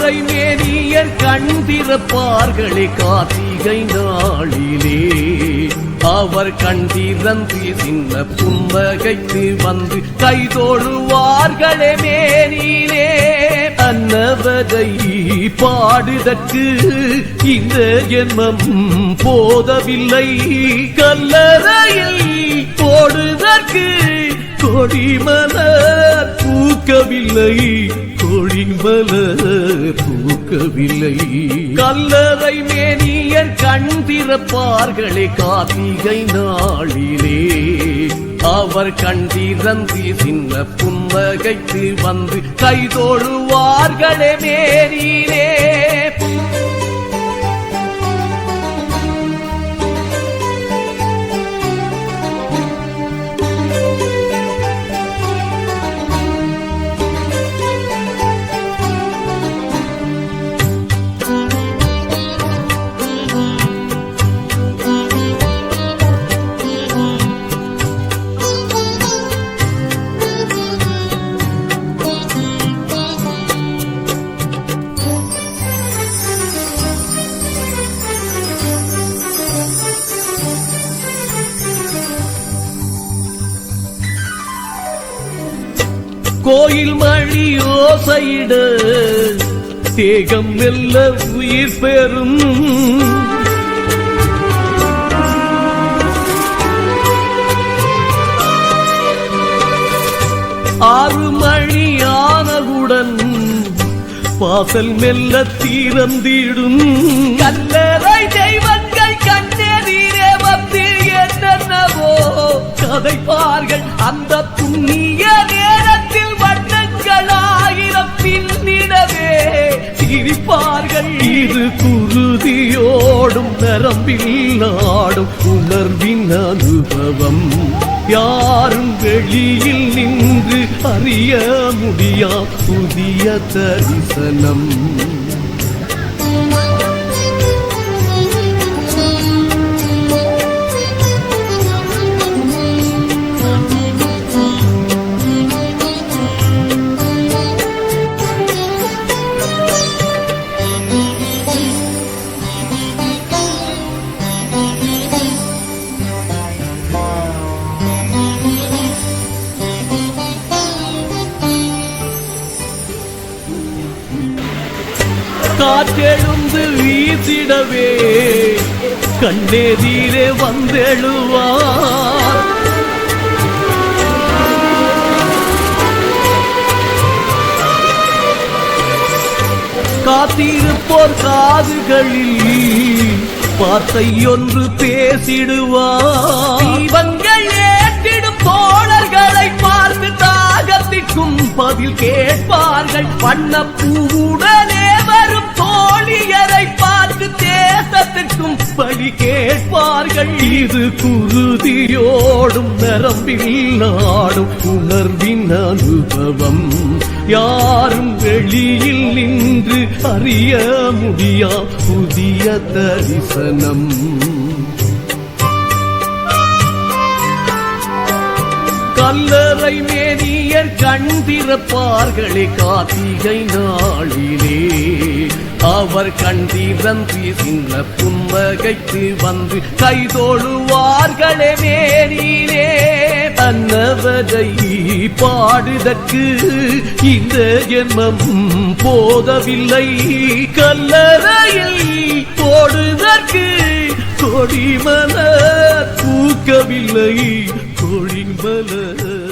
கல்லறை மேனியர் கண் திறப்பார்களே கார்த்திகை நாளிலே. அவர் கண் திறந்து சின்ன புன்னகைத்து வந்து கைதோழுவார்களே மேனிலே. அன்னவதை பாடுதற்கு இந்த ஜென்மம் போதவில்லை, கல்லறையில் போடுதற்கு கொடிமலர் பூக்கவில்லை, கொடிமலர் பூக்கவில்லை. கல்லறை மேனியர் கண் திறப்பார்களே கார்த்திகை நாளிலே. அவர் கண் திறந்து சின்ன புன்னகைத்து வந்து கைதோழுவார்களே மேனிலே. கோயில் மணி ஓசையிட தேகம் மெல்ல உயிர் பெறும். ஆறு மணி ஆனவுடன் வாசல் மெல்ல திறந்திடும். கல்லறை தெய்வங்கள் கண்ணெதிரே வந்து என்னவோ கதைப்பார்கள். அந்த புண்ணிய நேரத்தில் வண்ணங்கள் ஆயிரம் பின்னிடவே சிரிப்பார்கள். இது குருதியோடும் நரம்பில் ஆடும் உணர்வின் அனுபவம். யாரும் வெளியில் நின்று அறிய முடியா புதிய தரிசனம். காற்றெழுந்து வீசிடவே கண்ணெதிரே வந்தெழுவார். காத்திருப்போர் காதுகளில் வார்த்தை ஒன்று பேசிடுவார். தீபங்கள் ஏற்றிடும் தோழர்களை பார்த்து தாகத்திற்கும் பதில் கேட்பார்கள். வண்ணப்பூவுடனே வரும் தோழியரை பார்த்து தேசத்திற்கும் பலி கேட்பார்கள். இது குருதியோடும் நரம்பில் ஆடும் உணர்வின் அனுபவம். யாரும் வெளியில் நின்று அறிய முடியா புதிய தரிசனம். கல்லறை மேனியர் கண் திறப்பார்களே கார்த்திகை நாளிலே. அவர் கண் திறந்து சின்ன புன்னகைத்து வந்து கைதோழுவார்களே மேனிலே. அன்னவதை பாடுதற்கு இந்த ஜென்மம் போதவில்லை, கல்லறையில் போடுதற்கு கொடிமலர் பூக்கவில்லை, கொடிமலர்